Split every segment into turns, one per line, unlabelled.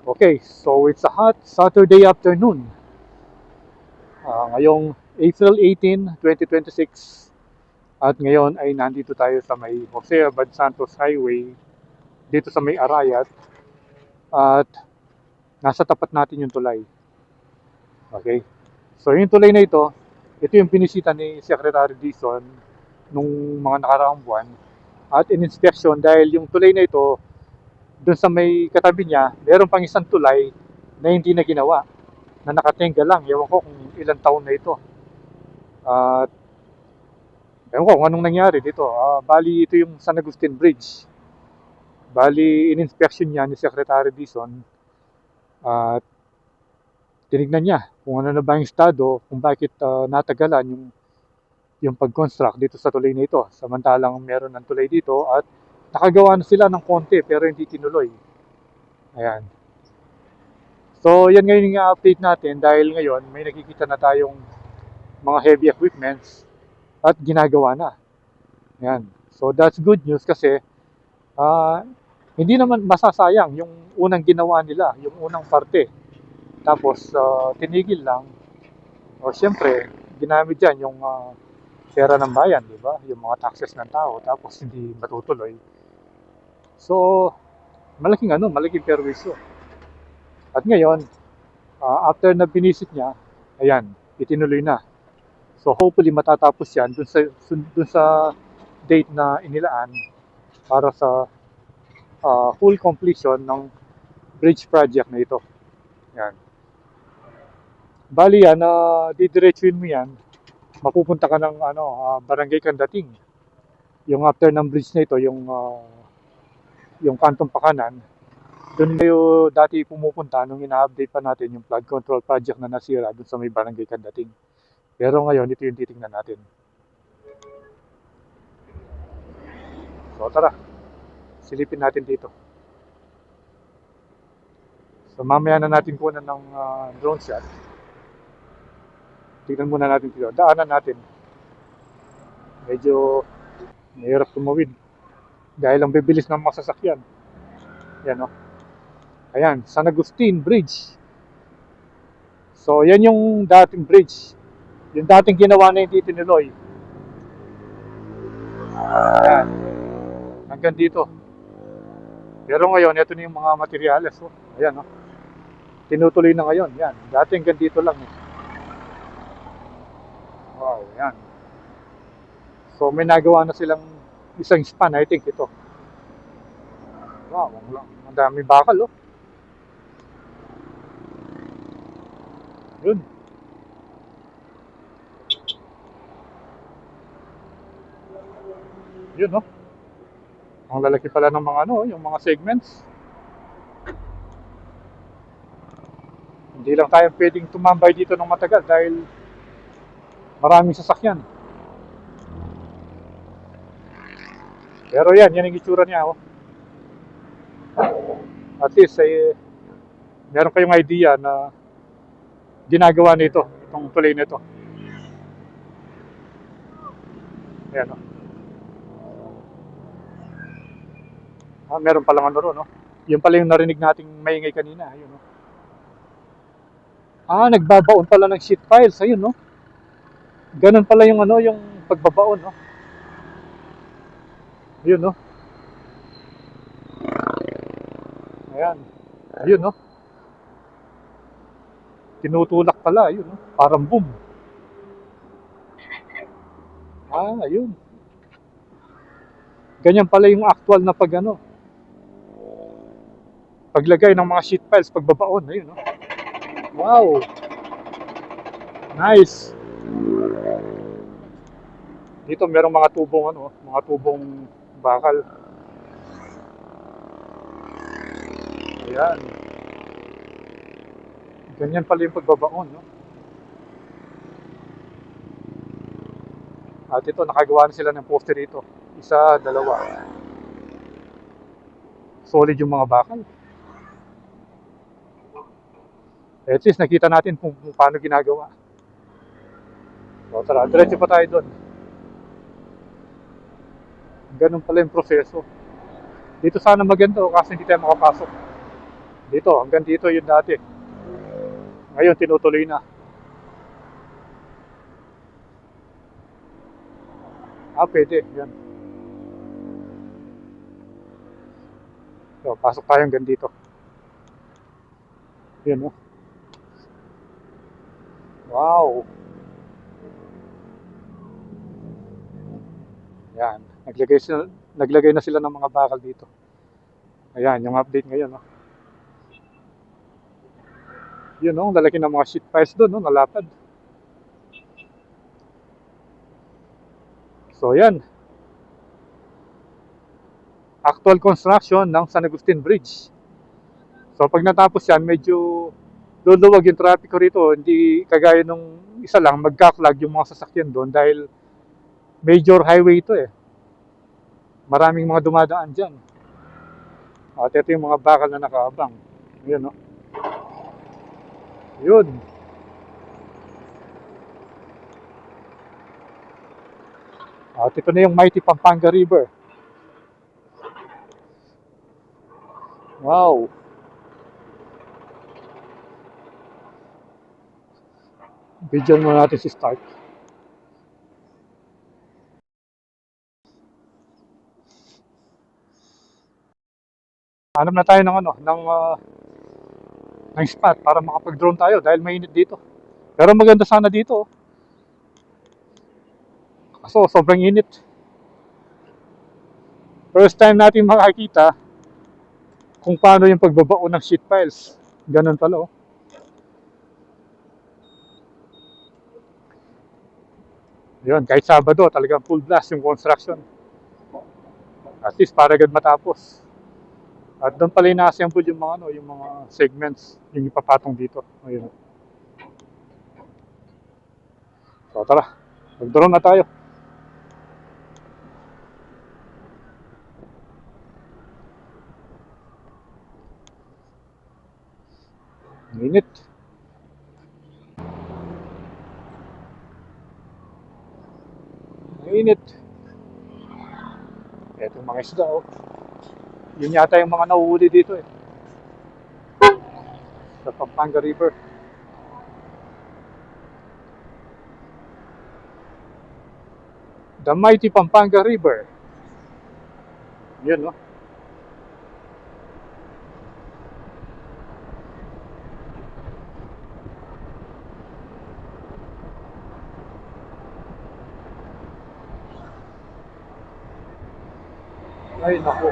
Okay, so it's a hot Saturday afternoon. Ngayong April 18, 2026. At ngayon ay nandito tayo sa may Jose Abad Santos Highway dito sa may Arayat at nasa tapat natin yung tulay. Okay? So yung tulay na ito yung binisita ni Secretary Dizon nung mga nakaraang buwan at in-inspection dahil yung tulay na ito doon sa may katabi niya, meron pang isang tulay na hindi na ginawa, na nakatenga lang. Ewan ko kung ilang taon na ito. At ewan ko kung anong nangyari dito. Bali, ito yung San Agustin Bridge. Bali, in-inspection niya ni Secretary Dizon at tinignan niya kung ano na ba yung estado, kung bakit natagalan yung pag-construct dito sa tulay na ito. Samantalang meron ng tulay dito at nakagawa na sila ng konti pero hindi tinuloy. Ayan. So, yan ngayon yung update natin dahil ngayon may nakikita na tayong mga heavy equipments at ginagawa na. Ayan. So, that's good news kasi ah, hindi naman masasayang yung unang ginawa nila, yung unang parte. Tapos, tinigil lang. O, siyempre, ginamit dyan yung pera ng bayan, di ba? Yung mga taxes ng tao, tapos hindi matutuloy. So, malaking perwisyo. At ngayon, after na binisit niya, ayan, itinuloy na. So hopefully matatapos yan dun sa date na inilaan para sa full completion ng bridge project na ito. Yan. Bali yan, didiretsuin mo yan, mapupunta ka ng Barangay Candating. Yung after ng bridge na ito, yung kantong pakanan, doon kayo dati pumupunta nung ina-update pa natin yung flood control project na nasira doon sa may Barangay Candating. Pero ngayon, ito yung titingnan natin. So tara, silipin natin dito. So mamaya na natin kunan ng drone shot. Tignan muna natin dito. Daanan natin. Medyo mahirap tumawid. Dahil ang bibilis ng mga sasakyan. Yan o. Ayan, San Agustin Bridge. So yan yung dating bridge. Yung dating ginawa na hindi tinuloy. Ayan. Hanggang dito. Pero ngayon, ito na yung mga materyales. Oh. Ayan o. Tinutuloy na ngayon. Yan. Dati hanggang dito lang. Wow, yan. So may nagawa na silang isang span, I think ito. Wow, ang dami bakal, oh. Yun. Yun, oh. Ang lalaki pala ng mga yung mga segments. Hindi lang tayo pwedeng tumambay dito ng matagal dahil maraming sasakyan. Pero yan ang itsura niya, oh. At least, meron kayong idea na ginagawa nito, itong tulay nito. Ayan, oh. Meron palang ron, no? Yun pala yung narinig nating maingay kanina. Ayun, no? Nagbabaon pala ng sheet files. Ayun, no? Ganun pala yung yung pagbabaon, no? Ayun, no? Ayan. Ayun, no? Tinutulak pala, ayun, no? Parang boom. Ayun. Ganyan pala yung actual na paglagay ng mga sheet files, pagbabaon, ayun, no? Wow! Nice! Dito merong mga tubong mga tubong bakal. Ayan. Ganyan pala yung pagbabaon, no? At ito, nakagawa na sila ng poster dito. Isa, dalawa. Solid yung mga bakal. At least nakita natin kung paano ginagawa. So tara, diretso pa tayo doon. Ganun pala yung proseso. Dito sana maganda kasi hindi tayo makapasok. Dito, hanggang dito yun dati. Ngayon, tinutuloy na. Pwede. Yan. So, pasok tayo hanggang dito. Yan, oh. Wow. Yan. Naglagay na sila ng mga bakal dito. Ayan, yung update ngayon, oh. Yun, oh. Lalaki ng mga sheet piles doon, oh. Nalapad. So, yan. Actual construction ng San Agustin Bridge. So, pag natapos yan, medyo luluwag yung traffic ko rito. Hindi kagaya nung isa lang, magka-clog yung mga sasakyan doon dahil major highway ito eh. Maraming mga dumadaan dyan. At ito yung mga bakal na nakaabang. Yun, no? Yun. At ito na yung mighty Pampanga River. Wow. Bigyan mo natin si start. Hanap na tayo ng ano, ng spot para makapag-drone tayo dahil mainit dito. Pero maganda sana dito. Kaso sobrang init. First time natin makakita kung paano yung pagbabao ng sheet piles. Ganun pala, oh. Yun, kahit Sabado, talagang full blast yung construction. At least para agad matapos. At doon pala ina-assemble yung mga, ano, yung mga segments, yung ipapatong dito. Ayun. So tara, mag-drone na tayo. Init. Init. Eto yung mga isda, oh. Yun yata yung mga nahuhuli dito eh. Sa Pampanga River. The mighty Pampanga River. Yun, no? Ay, naku.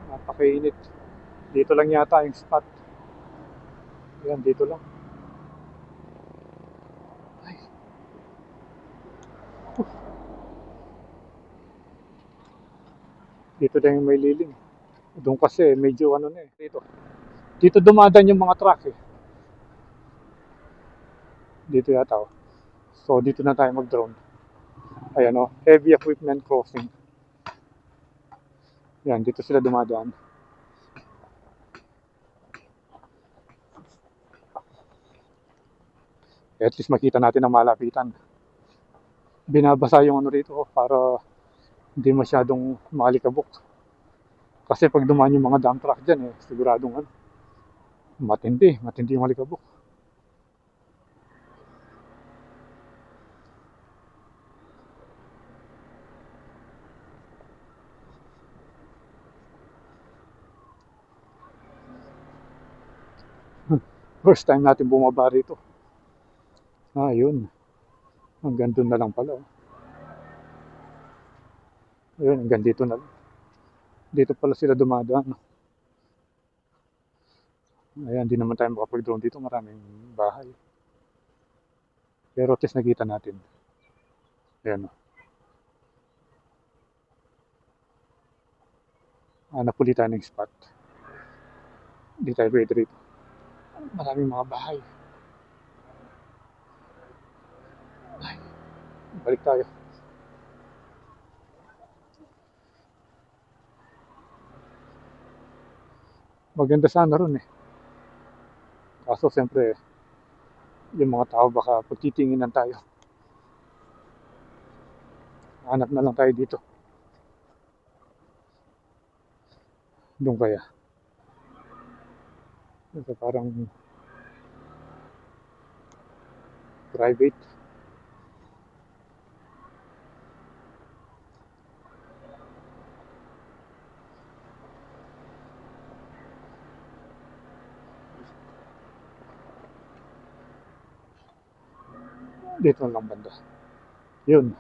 Napakainit. Dito lang yata yung spot. Yan, dito lang. Ay. Dito lang yung may lilim. Doon kasi medyo ano na eh. Dito dumadaan yung mga truck eh. Dito yata, oh. So dito na tayo mag-drone. Ayan, oh. Heavy equipment crossing. Yan, dito sila dumadaan. At least makita natin ang malapitan. Binabasa yung ano rito, oh, para hindi masyadong malikabok. Kasi pag dumaan yung mga dump truck dyan, eh, siguradong ano, matindi yung malikabok. First time natin bumaba rito. Yun. Hanggang doon na lang pala, oh. Ayun, hanggang dito na lang. Dito pala sila dumadaan. Ayan, di naman tayo makapag-drone dito. Maraming bahay. Pero at least nakita natin. Ayan, oh. Napuli tayo ng spot. Hindi tayo pwede rito. Maraming mga bahay. Ay, balik tayo. Maganda sana ron eh. Kaso siyempre, yung mga tao baka pagtitinginan tayo. Hanap na lang tayo dito. Doon kaya. Ito parang private. Dito lang banda. Yun,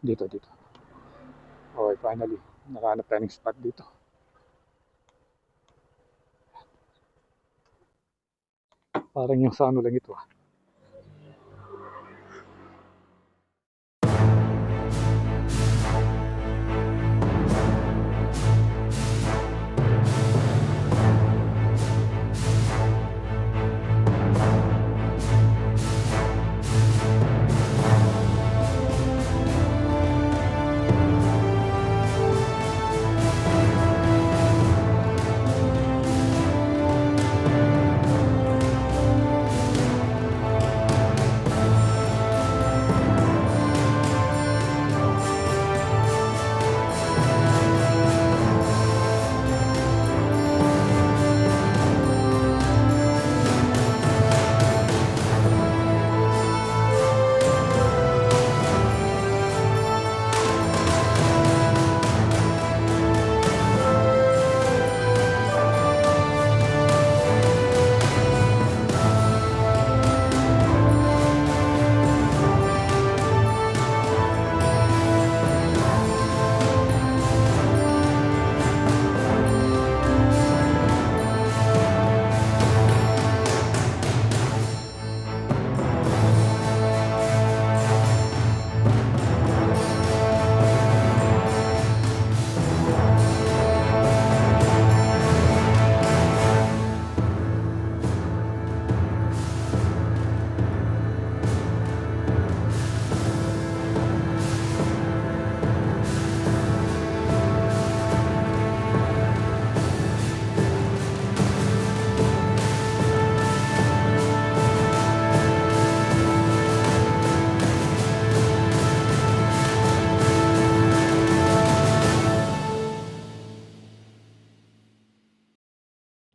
dito. Okay, finally. Nakahanap tayo ng spot dito. Parang yung sa ano lang ito ah.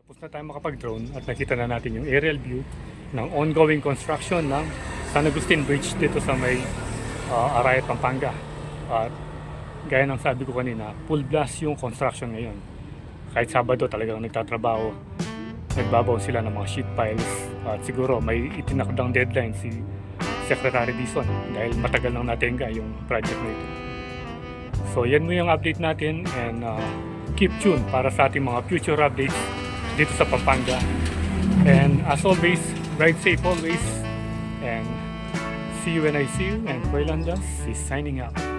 Tapos na tayo makapag-drone at nakita na natin yung aerial view ng ongoing construction ng San Agustin Bridge dito sa may Arayat, Pampanga. At gaya ng sabi ko kanina, full blast yung construction ngayon. Kahit Sabado talagang nagtatrabaho. Nagbabaw sila ng mga sheet piles at siguro may itinakdang deadline si Secretary Dizon dahil matagal nang natenga yung project na ito. So yan mo yung update natin and keep tuned para sa ating mga future updates dito sa Pampanga. And as always, ride safe always. And see you when I see you. And Koy Landas is signing out.